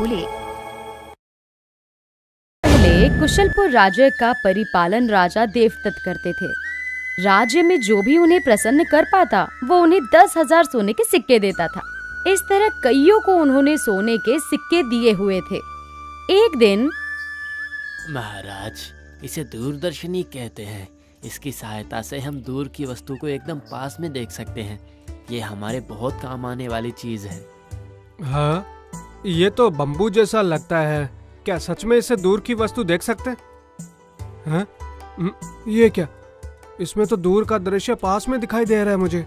भूले। पहले कुशलपुर राज्य का परिपालन राजा देवदत्त करते थे। राज्य में जो भी उन्हें प्रसन्न कर पाता वो उन्हें 10,000 सोने के सिक्के देता था। इस तरह कईयों को उन्होंने सोने के सिक्के दिए हुए थे। एक दिन, महाराज, इसे दूरदर्शनी कहते हैं। इसकी सहायता से हम दूर की वस्तु को एकदम पास में देख सकते हैं। ये हमारे बहुत काम आने वाली चीज है। हाँ, ये तो बम्बू जैसा लगता है। क्या सच में इससे दूर की वस्तु देख सकते हैं? ये क्या? इसमें तो दूर का दृश्य पास में दिखाई दे रहा है मुझे।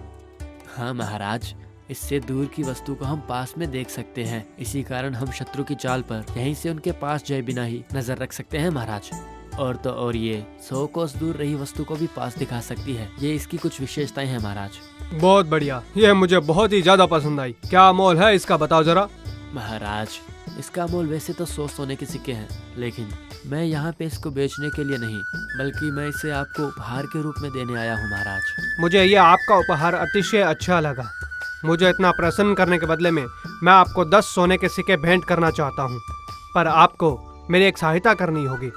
हाँ महाराज, इससे दूर की वस्तु को हम पास में देख सकते हैं। इसी कारण हम शत्रु की चाल पर यहीं से उनके पास जाए बिना ही नजर रख सकते हैं महाराज। और तो और ये 100 कोस दूर रही वस्तु को भी पास दिखा सकती है। ये इसकी कुछ विशेषताएं हैं महाराज। बहुत बढ़िया, यह मुझे बहुत ही ज्यादा पसंद आई। क्या मोल है इसका, बताओ जरा। महाराज, इसका मोल वैसे तो 100 सोने के सिक्के हैं, लेकिन मैं यहाँ पे इसको बेचने के लिए नहीं, बल्कि मैं इसे आपको उपहार के रूप में देने आया हूँ महाराज। मुझे ये आपका उपहार अतिशय अच्छा लगा। मुझे इतना प्रसन्न करने के बदले में मैं आपको 10 सोने के सिक्के भेंट करना चाहता हूँ। पर आपको मेरी एक सहायता करनी होगी।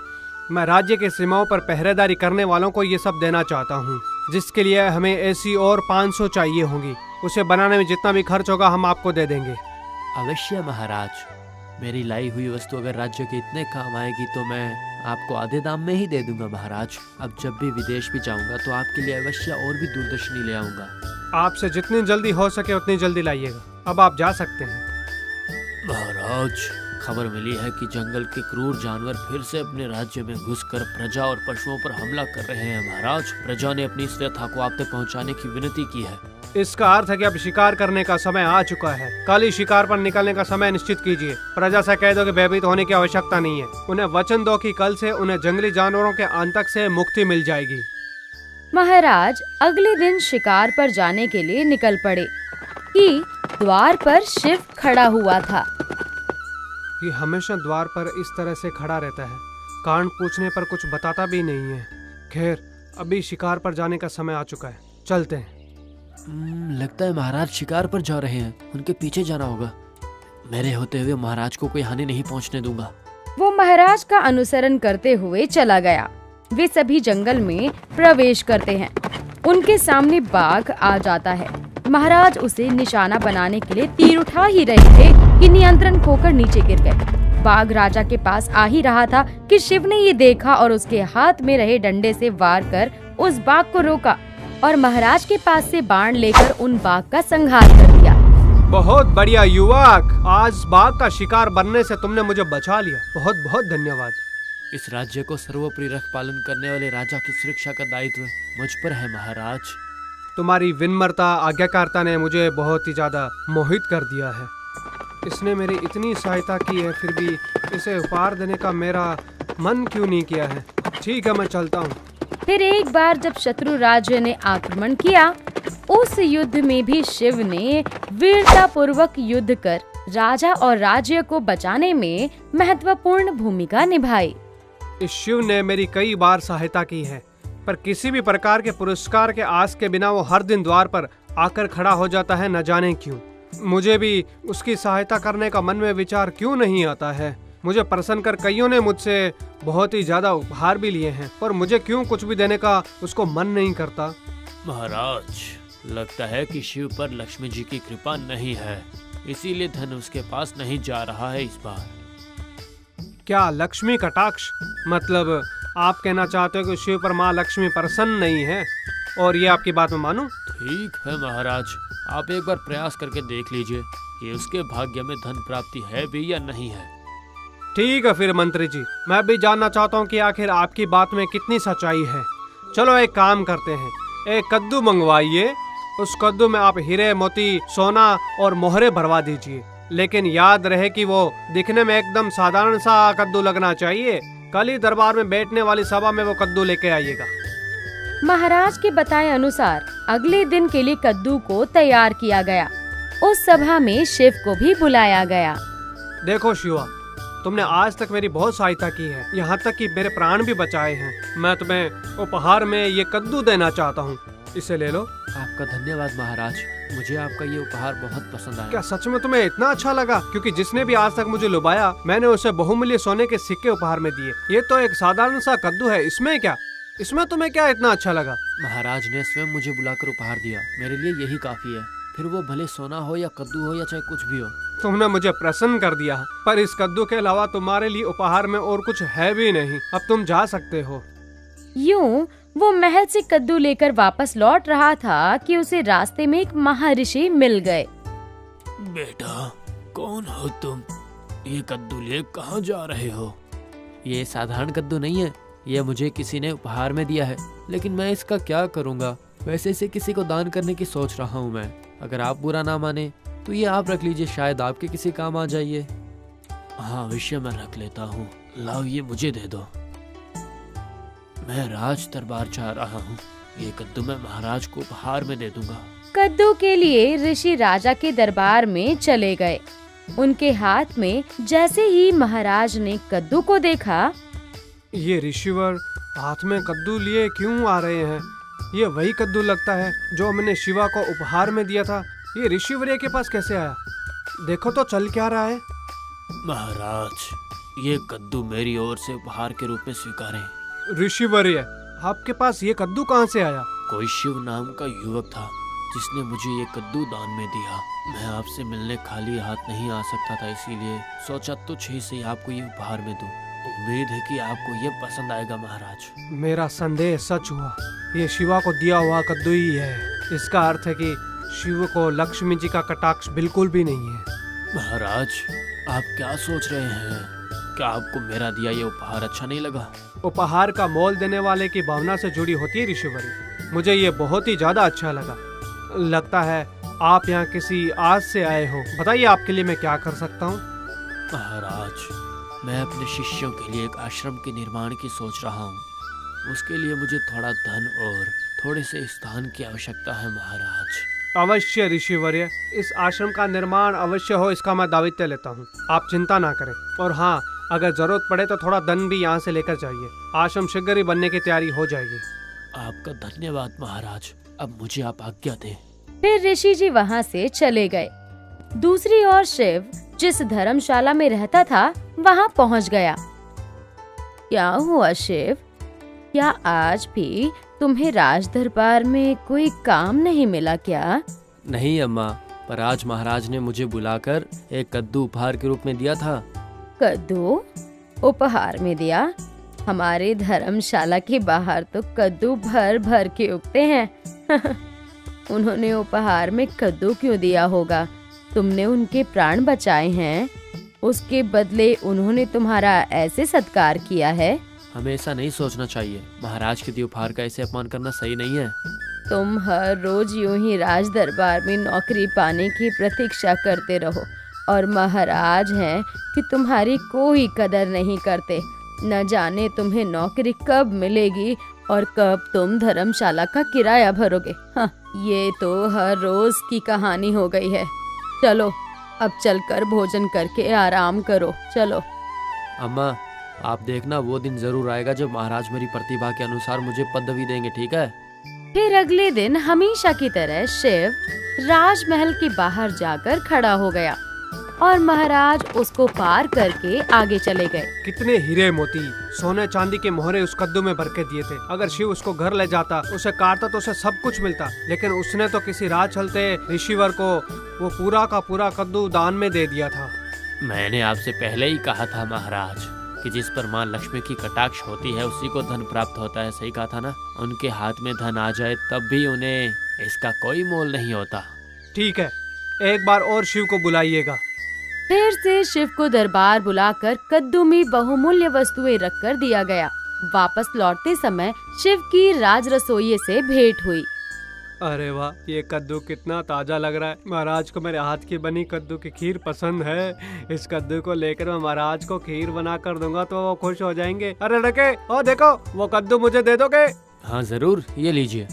मैं राज्य के सीमाओं पर पहरेदारी करने वालों को ये सब देना चाहता हूँ, जिसके लिए हमें ऐसी और 500 चाहिए होंगी। उसे बनाने में जितना भी खर्च होगा हम आपको दे देंगे। अवश्य महाराज, मेरी लाई हुई वस्तु अगर राज्य के इतने काम आएगी तो मैं आपको आधे दाम में ही दे दूंगा महाराज। अब जब भी विदेश भी जाऊंगा तो आपके लिए अवश्य और भी दूरदर्शनी ले आऊंगा। आपसे जितनी जल्दी हो सके उतनी जल्दी लाइएगा। अब आप जा सकते हैं। महाराज, खबर मिली है कि जंगल के क्रूर जानवर फिर से अपने राज्य में घुसकर प्रजा और पशुओं पर हमला कर रहे हैं महाराज। प्रजा ने अपनी इस व्यथा को आप तक पहुंचाने की विनती की है। इसका अर्थ है कि अब शिकार करने का समय आ चुका है। कल ही शिकार पर निकलने का समय निश्चित कीजिए। प्रजा से कह दो कि भयभीत होने की आवश्यकता नहीं है। उन्हें वचन दो कि कल से उन्हें जंगली जानवरों के आतंक से मुक्ति मिल जाएगी। महाराज अगले दिन शिकार पर जाने के लिए निकल पड़े कि द्वार पर शिव खड़ा हुआ था। ये हमेशा द्वार पर इस तरह से खड़ा रहता है। कान पूछने पर कुछ बताता भी नहीं है। खैर, अभी शिकार पर जाने का समय आ चुका है। चलते हैं। लगता है महाराज शिकार पर जा रहे हैं। उनके पीछे जाना होगा। मेरे होते हुए महाराज को कोई हानि नहीं पहुंचने दूंगा। वो महाराज का अनुसरण करते हुए चला गया। वे सभी जंगल में प्रवेश करते हैं। उनके सामने बाघ आ जाता है। महाराज उसे निशाना बनाने के लिए तीर उठा ही रहे थे कि नियंत्रण खोकर नीचे गिर गए। बाघ राजा के पास आ ही रहा था कि शिव ने ये देखा और उसके हाथ में रहे डंडे से वार कर उस बाघ को रोका और महाराज के पास से बाण लेकर उन बाघ का संहार कर दिया। बहुत बढ़िया युवक, आज बाघ का शिकार बनने से तुमने मुझे बचा लिया। बहुत बहुत धन्यवाद। इस राज्य को सर्वोपरि रख पालन करने वाले राजा की सुरक्षा का दायित्व मुझ पर है महाराज। तुम्हारी विनम्रता, आज्ञाकारिता ने मुझे बहुत ही ज्यादा मोहित कर दिया है। इसने मेरी इतनी सहायता की है, फिर भी इसे उपहार देने का मेरा मन क्यों नहीं किया है। ठीक है, मैं चलता हूँ। फिर एक बार जब शत्रु राज्य ने आक्रमण किया, उस युद्ध में भी शिव ने वीरता पूर्वक युद्ध कर राजा और राज्य को बचाने में महत्वपूर्ण भूमिका निभाई। इस शिव ने मेरी कई बार सहायता की है, पर किसी भी प्रकार के पुरस्कार के आस के बिना वो हर दिन द्वार पर आकर खड़ा हो जाता है, न जाने क्यों। मुझे भी उसकी सहायता करने का मन में विचार क्यों नहीं आता है। मुझे प्रसन्न कर कईयों ने मुझसे बहुत ही ज्यादा उपहार भी लिए हैं, पर मुझे क्यों कुछ भी देने का उसको मन नहीं करता। महाराज, लगता है कि शिव पर लक्ष्मी जी की कृपा नहीं है, इसीलिए धन उसके पास नहीं जा रहा है इस बार। क्या लक्ष्मी कटाक्ष? मतलब आप कहना चाहते हो कि शिव पर माँ लक्ष्मी प्रसन्न नहीं है, और ये आपकी बात में मानूं? ठीक है महाराज, आप एक बार प्रयास करके देख लीजिए कि उसके भाग्य में धन प्राप्ति है भी या नहीं है। ठीक है फिर मंत्री जी, मैं भी जानना चाहता हूँ कि आखिर आपकी बात में कितनी सच्चाई है। चलो एक काम करते हैं, एक कद्दू मंगवाइए। उस कद्दू में आप हीरे, मोती, सोना और मोहरे भरवा दीजिए, लेकिन याद रहे कि वो दिखने में एकदम साधारण सा कद्दू लगना चाहिए। कल ही दरबार में बैठने वाली सभा में वो कद्दू लेके आइएगा। महाराज के बताए अनुसार अगले दिन के लिए कद्दू को तैयार किया गया। उस सभा में शिव को भी बुलाया गया। देखो शिवा, तुमने आज तक मेरी बहुत सहायता की है, यहाँ तक कि मेरे प्राण भी बचाए हैं। मैं तुम्हें उपहार में ये कद्दू देना चाहता हूँ। इसे ले लो, आपका धन्यवाद महाराज, मुझे आपका ये उपहार बहुत पसंद आया। क्या सच में तुम्हें इतना अच्छा लगा? क्योंकि जिसने भी आज तक मुझे लुभाया मैंने उसे बहुमूल्य सोने के सिक्के उपहार में दिए। ये तो एक साधारण सा कद्दू है, इसमें क्या? इसमें तुम्हें क्या इतना अच्छा लगा? महाराज ने स्वयं मुझे बुलाकर उपहार दिया, मेरे लिए यही काफी है। फिर वो भले सोना हो या कद्दू हो या चाहे कुछ भी हो। तुमने मुझे प्रसन्न कर दिया, पर इस कद्दू के अलावा तुम्हारे लिए उपहार में और कुछ है भी नहीं। अब तुम जा सकते हो। यूं वो महल से कद्दू लेकर वापस लौट रहा था कि उसे रास्ते में एक महर्षि मिल गए। बेटा, कौन हो तुम? ये कद्दू लिए कहाँ जा रहे हो? ये साधारण कद्दू नहीं है, ये मुझे किसी ने उपहार में दिया है, लेकिन मैं इसका क्या करूँगा? वैसे इसे किसी को दान करने की सोच रहा हूँ मैं। अगर आप बुरा ना माने तो ये आप रख लीजिए, शायद आपके किसी काम आ जाइए। हाँ, अवश्य मैं रख लेता हूँ। लाओ, ये मुझे दे दो। मैं राज दरबार जा रहा हूँ, ये कद्दू मैं महाराज को उपहार में दे दूंगा। कद्दू के लिए ऋषि राजा के दरबार में चले गए। उनके हाथ में जैसे ही महाराज ने कद्दू को देखा, ये ऋषिवर हाथ में कद्दू लिए क्यों आ रहे हैं? ये वही कद्दू लगता है जो हमने शिवा को उपहार में दिया था। ये ऋषिवर्य के पास कैसे आया? देखो तो चल क्या रहा है। महाराज, ये कद्दू मेरी ओर से उपहार के रूप में स्वीकारें। ऋषिवर्य, आपके पास ये कद्दू कहाँ से आया? कोई शिव नाम का युवक था जिसने मुझे ये कद्दू दान में दिया। मैं आपसे मिलने खाली हाथ नहीं आ सकता था, इसीलिए सोचा तुझ ही से आपको ये उपहार में दूं। उम्मीद है कि आपको ये पसंद आएगा महाराज। मेरा संदेह सच हुआ, ये शिवा को दिया हुआ कद्दू ही है। इसका अर्थ है कि शिव को लक्ष्मी जी का कटाक्ष बिल्कुल भी नहीं है। महाराज, आप क्या सोच रहे हैं? क्या आपको मेरा दिया ये उपहार अच्छा नहीं लगा? उपहार का मोल देने वाले की भावना से जुड़ी होती है ऋषिवर्य। मुझे ये बहुत ही ज्यादा अच्छा लगा। लगता है आप यहाँ किसी आस से आए हो। बताइए आपके लिए मैं क्या कर सकता हूँ? महाराज, मैं अपने शिष्यों के लिए एक आश्रम के निर्माण की सोच रहा हूँ। उसके लिए मुझे थोड़ा धन और थोड़े से स्थान की आवश्यकता है महाराज। अवश्य ऋषिवर्य, इस आश्रम का निर्माण अवश्य हो, इसका मैं दायित्व लेता हूँ। आप चिंता ना करें। और हाँ, अगर जरूरत पड़े तो थोड़ा धन भी यहाँ से लेकर जाइए। आश्रम शीघ्र ही बनने की तैयारी हो जाएगी। आपका धन्यवाद महाराज। अब मुझे आप आज्ञा दें। फिर ऋषि जी वहाँ से चले गए। दूसरी ओर शिव जिस धर्मशाला में रहता था वहाँ पहुँच गया। क्या हुआ शिव? क्या आज भी तुम्हें राज दरबार में कोई काम नहीं मिला क्या? नहीं अम्मा, पर आज महाराज ने मुझे बुलाकर एक कद्दू उपहार के रूप में दिया था। कद्दू उपहार में दिया? हमारे धर्मशाला के बाहर तो कद्दू भर भर के उगते हैं। उन्होंने उपहार में कद्दू क्यों दिया होगा? तुमने उनके प्राण बचाए हैं, उसके बदले उन्होंने तुम्हारा ऐसे सत्कार किया है। हमें ऐसा नहीं सोचना चाहिए। महाराज के दिए उपहार का ऐसे अपमान करना सही नहीं है। तुम हर रोज यूं ही राज दरबार में नौकरी पाने की प्रतीक्षा करते रहो और महाराज हैं कि तुम्हारी कोई कदर नहीं करते। न जाने तुम्हें नौकरी कब मिलेगी और कब तुम धर्मशाला का किराया भरोगे। हाँ, ये तो हर रोज की कहानी हो गई है। चलो अब चलकर भोजन करके आराम करो। चलो। अम्मा, आप देखना वो दिन जरूर आएगा जब महाराज मेरी प्रतिभा के अनुसार मुझे पदवी देंगे, ठीक है? फिर अगले दिन हमेशा की तरह शिव राजमहल के बाहर जाकर खड़ा हो गया और महाराज उसको पार करके आगे चले गए। कितने हीरे मोती सोने चांदी के मोहरे उस कद्दू में भर के दिए थे। अगर शिव उसको घर ले जाता, उसे काटता तो उसे सब कुछ मिलता, लेकिन उसने तो किसी राह चलते ऋषिवर को वो पूरा का पूरा कद्दू दान में दे दिया था। मैंने आपसे पहले ही कहा था महाराज कि जिस पर माँ लक्ष्मी की कटाक्ष होती है उसी को धन प्राप्त होता है। सही कहा था ना? उनके हाथ में धन आ जाए तब भी उन्हें इसका कोई मोल नहीं होता। ठीक है, एक बार और शिव को बुलाइएगा। फिर से शिव को दरबार बुलाकर कद्दू में बहुमूल्य वस्तुएं रखकर दिया गया। वापस लौटते समय शिव की राज रसोइये से भेंट हुई। अरे वाह, ये कद्दू कितना ताजा लग रहा है। महाराज को मेरे हाथ की बनी कद्दू की खीर पसंद है। इस कद्दू को लेकर मैं महाराज को खीर बना कर दूंगा तो वो खुश हो जाएंगे। अरे रखे, ओ देखो वो कद्दू मुझे दे दोगे? हाँ जरूर, ये लीजिए।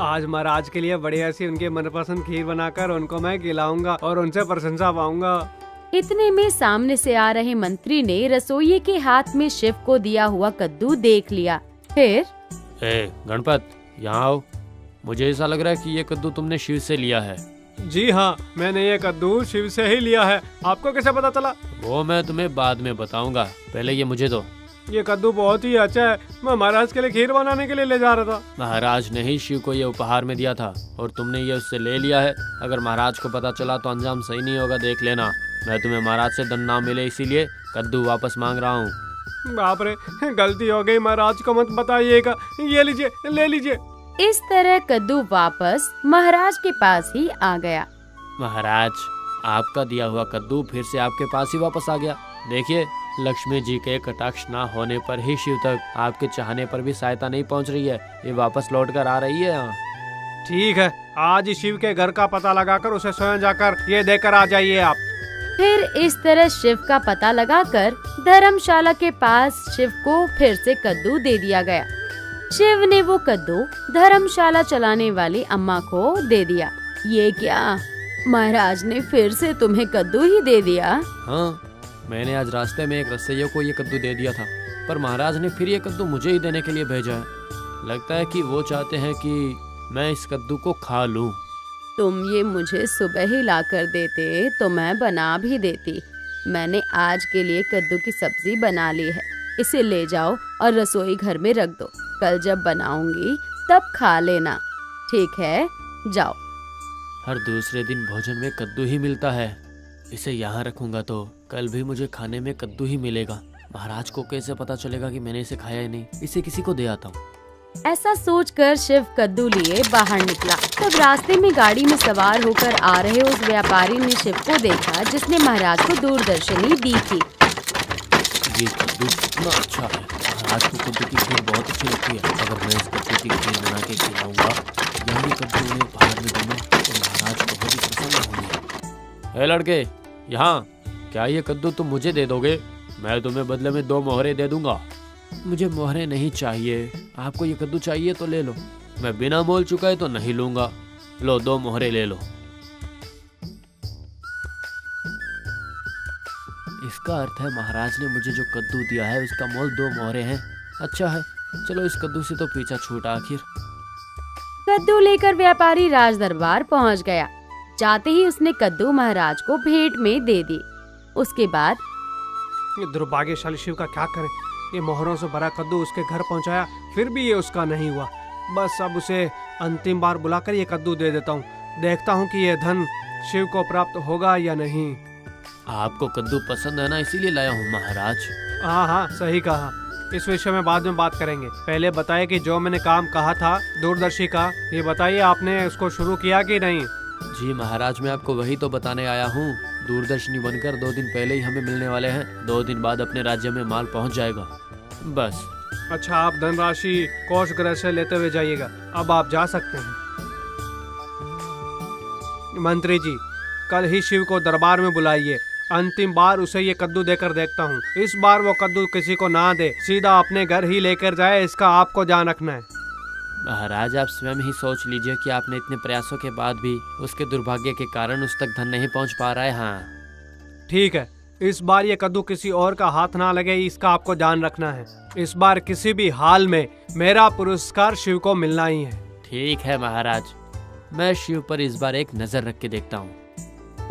आज महाराज के लिए बढ़िया सी उनके मनपसंद खीर बनाकर उनको मैं खिलाऊंगा और उनसे प्रशंसा पाऊंगा। इतने में सामने से आ रहे मंत्री ने रसोइये के हाथ में शिव को दिया हुआ कद्दू देख लिया। फिर गणपत, यहाँ आओ। मुझे ऐसा लग रहा है कि ये कद्दू तुमने शिव से लिया है। जी हाँ, मैंने ये कद्दू शिव से ही लिया है। आपको कैसे पता चला? वो मैं तुम्हें बाद में बताऊंगा, पहले ये मुझे दो। ये कद्दू बहुत ही अच्छा है। मैं महाराज के लिए खीर बनाने के लिए ले जा रहा था। महाराज ने ही शिव को ये उपहार में दिया था और तुमने ये उससे ले लिया है। अगर महाराज को पता चला तो अंजाम सही नहीं होगा, देख लेना। मैं तुम्हें महाराज से दंड ना मिले इसीलिए कद्दू वापस मांग रहा हूँ। बाप रे, गलती हो गई, महाराज को मत बताइएगा। ये लीजिए, ले लीजिए। इस तरह कद्दू वापस महाराज के पास ही आ गया। महाराज, आपका दिया हुआ कद्दू फिर से आपके पास ही वापस आ गया। देखिए, लक्ष्मी जी के कटाक्ष ना होने पर ही शिव तक आपके चाहने पर भी सहायता नहीं पहुंच रही है। ये वापस लौट कर आ रही है। ठीक है, आज ही शिव के घर का पता लगाकर उसे स्वयं जाकर ये देकर आ जाइए आप। फिर इस तरह शिव का पता लगाकर धर्मशाला के पास शिव को फिर से कद्दू दे दिया गया। शिव ने वो कद्दू धर्मशाला चलाने वाली अम्मा को दे दिया। ये क्या, महाराज ने फिर से तुम्हें कद्दू ही दे दिया? हाँ, मैंने आज रास्ते में एक रसैया को ये कद्दू दे दिया था, पर महाराज ने फिर ये कद्दू मुझे ही देने के लिए भेजा है। लगता है कि वो चाहते हैं कि मैं इस कद्दू को खा लूं। तुम ये मुझे सुबह ही ला कर देते तो मैं बना भी देती। मैंने आज के लिए कद्दू की सब्जी बना ली है। इसे ले जाओ और रसोई घर में रख दो। कल जब बनाऊंगी तब खा लेना, ठीक है? जाओ। हर दूसरे दिन भोजन में कद्दू ही मिलता है। इसे यहाँ रखूंगा तो कल भी मुझे खाने में कद्दू ही मिलेगा। महाराज को कैसे पता चलेगा कि मैंने इसे खाया ही नहीं? इसे किसी को दे आता हूँ। ऐसा सोचकर शिव कद्दू लिए बाहर निकला। तब रास्ते में गाड़ी में सवार होकर आ रहे उस व्यापारी ने शिव को देखा जिसने महाराज को दूरदर्शनी दी थी। ये कद्दू कितना अच्छा है। महाराज को कद्दू की खीर बहुत अच्छी लगती है। अगर मैं इस कद्दू की खीर बना के खिलाऊंगा, यही कद्दू उन्हें बाहर में दूंगा तो महाराज बहुत ही प्रसन्न होंगे। हे लड़के, यहाँ क्या ये कद्दू तुम मुझे दे दोगे? मैं तुम्हें बदले में 2 मोहरे दे दूंगा। मुझे मोहरे नहीं चाहिए। आपको ये कद्दू चाहिए तो ले लो। मैं बिना मोल चुकाए तो नहीं लूंगा। लो, 2 मोहरे ले लो। इसका अर्थ है महाराज ने मुझे जो कद्दू दिया है उसका मोल 2 मोहरे हैं। अच्छा है, चलो इस कद्दू से तो पीछा छूटा आखिर। कद्दू लेकर व्यापारी राज दरबार पहुंच गया। जाते ही उसने कद्दू महाराज को भेंट में दे दी। उसके बाद ये दुर्भाग्यशाली शिव का क्या करें। ये मोहरों से भरा कद्दू उसके घर पहुंचाया, फिर भी ये उसका नहीं हुआ। बस अब उसे अंतिम बार बुलाकर ये कद्दू दे देता हूँ। देखता हूँ कि ये धन शिव को प्राप्त होगा या नहीं। आपको कद्दू पसंद है ना, इसीलिए लाया हूँ महाराज। हाँ हाँ, सही कहा। इस विषय में बाद में बात करेंगे। पहले बताइए कि जो मैंने काम कहा था दूरदर्शी का, ये बताइए आपने उसको शुरू किया कि नहीं? जी महाराज, मैं आपको वही तो बताने आया हूँ। दूरदर्शनी बनकर 2 दिन पहले ही हमें मिलने वाले हैं। 2 दिन बाद अपने राज्य में माल पहुँच जाएगा। बस। अच्छा, आप धनराशि कोष गृह से लेते हुए जाइएगा। अब आप जा सकते हैं। मंत्री जी, कल ही शिव को दरबार में बुलाइए। अंतिम बार उसे ये कद्दू देकर देखता हूँ। इस बार वो कद्दू किसी को ना दे, सीधा अपने घर ही लेकर जाए। इसका आपको ध्यान रखना है। महाराज, आप स्वयं ही सोच लीजिए कि आपने इतने प्रयासों के बाद भी उसके दुर्भाग्य के कारण उस तक धन नहीं पहुंच पा रहा है। हाँ ठीक है, इस बार ये कद्दू किसी और का हाथ ना लगे, इसका आपको ध्यान रखना है। इस बार किसी भी हाल में मेरा पुरस्कार शिव को मिलना ही है। ठीक है महाराज, मैं शिव पर इस बार एक नजर रख के देखता हूँ।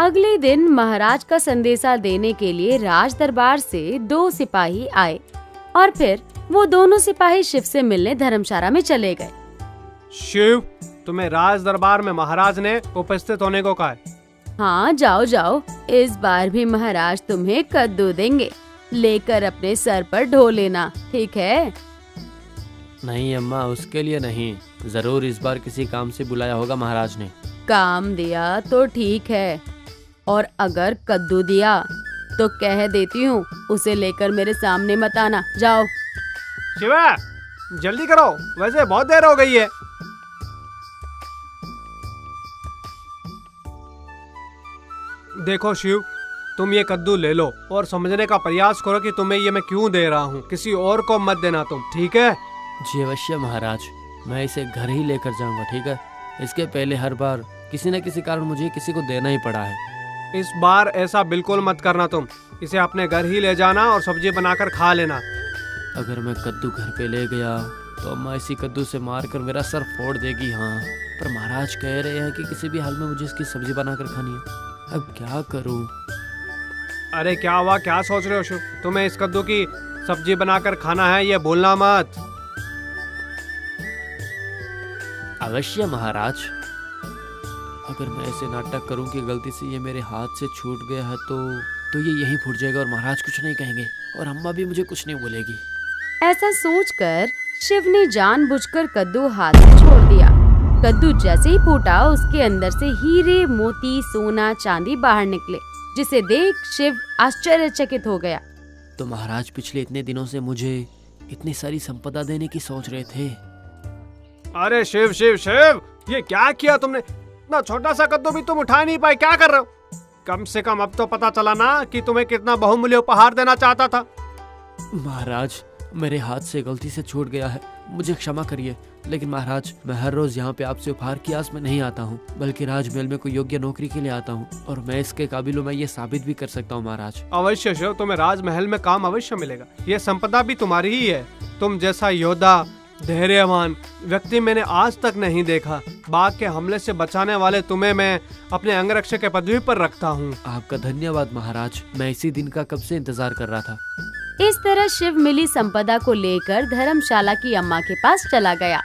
अगले दिन महाराज का संदेशा देने के लिए राज दरबार से 2 सिपाही आए और फिर वो दोनों सिपाही शिव से मिलने धर्मशाला में चले गए। शिव, तुम्हें राज दरबार में महाराज ने उपस्थित होने को कहा है। हाँ, जाओ जाओ। इस बार भी महाराज तुम्हें कद्दू देंगे। लेकर अपने सर पर ढो लेना, ठीक है? नहीं अम्मा, उसके लिए नहीं। जरूर इस बार किसी काम से बुलाया होगा महाराज ने। काम दिया तो ठीक है, और अगर कद्दू दिया तो कह देती हूँ उसे लेकर मेरे सामने मत आना। जाओ। शिवा, जल्दी करो, वैसे बहुत देर हो गई है। देखो शिव, तुम ये कद्दू ले लो और समझने का प्रयास करो कि तुम्हें ये मैं क्यों दे रहा हूँ। किसी और को मत देना तुम, ठीक है? जी अवश्य महाराज, मैं इसे घर ही लेकर जाऊंगा, ठीक है? इसके पहले हर बार किसी न किसी कारण मुझे किसी को देना ही पड़ा है। इस बार ऐसा बिल्कुल मत करना तुम। इसे अपने घर ही ले जाना और सब्जी बनाकर खा लेना। अगर मैं कद्दू घर पे ले गया तो अम्मा इसी कद्दू से मारकर मेरा सर फोड़ देगी। हाँ, पर महाराज कह रहे हैं कि किसी भी हाल में मुझे इसकी सब्जी बनाकर खानी है। अब क्या करूं? अरे क्या हुआ, क्या सोच रहे हो शिव? तुम्हें इस कद्दू की सब्जी बनाकर खाना है, ये बोलना मत। अवश्य महाराज। अगर मैं ऐसे नाटक करूं कि गलती से ये मेरे हाथ से छूट गया है तो ये यहीं फूट जाएगा और महाराज कुछ नहीं कहेंगे और अम्मा भी मुझे कुछ नहीं बोलेगी। ऐसा सोचकर शिव ने जानबूझकर कद्दू हाथ से छोड़ दिया। कद्दू जैसे ही फूटा, उसके अंदर से हीरे, मोती, सोना, चांदी बाहर निकले, जिसे देख शिव आश्चर्यचकित हो गया। तो महाराज पिछले इतने दिनों से मुझे इतनी सारी संपदा देने की सोच रहे थे। अरे शिव शिव शिव, ये क्या किया तुमने? इतना छोटा सा कद्दू भी तुम उठा नहीं पाए, क्या कर रहे हो? कम से कम अब तो पता चला ना कि तुम्हें कितना बहुमूल्य उपहार देना चाहता था। महाराज, मेरे हाथ से गलती से छूट गया है, मुझे क्षमा करिए। लेकिन महाराज, मैं हर रोज यहाँ पे आपसे उपहार की आस में नहीं आता हूँ, बल्कि राजमहल में कोई योग्य नौकरी के लिए आता हूँ और मैं इसके काबिल हूँ, मैं ये साबित भी कर सकता हूँ महाराज। अवश्य शिव, तुम्हें राजमहल में काम अवश्य मिलेगा। ये संपदा भी तुम्हारी ही है। तुम जैसा योद्धा, धैर्यवान व्यक्ति मैंने आज तक नहीं देखा। बाघ के हमले से बचाने वाले तुम्हें मैं अपने अंगरक्षक के पदवी पर रखता हूँ। आपका धन्यवाद महाराज, मैं इसी दिन का कब से इंतजार कर रहा था। इस तरह शिव मिली संपदा को लेकर धर्मशाला की अम्मा के पास चला गया।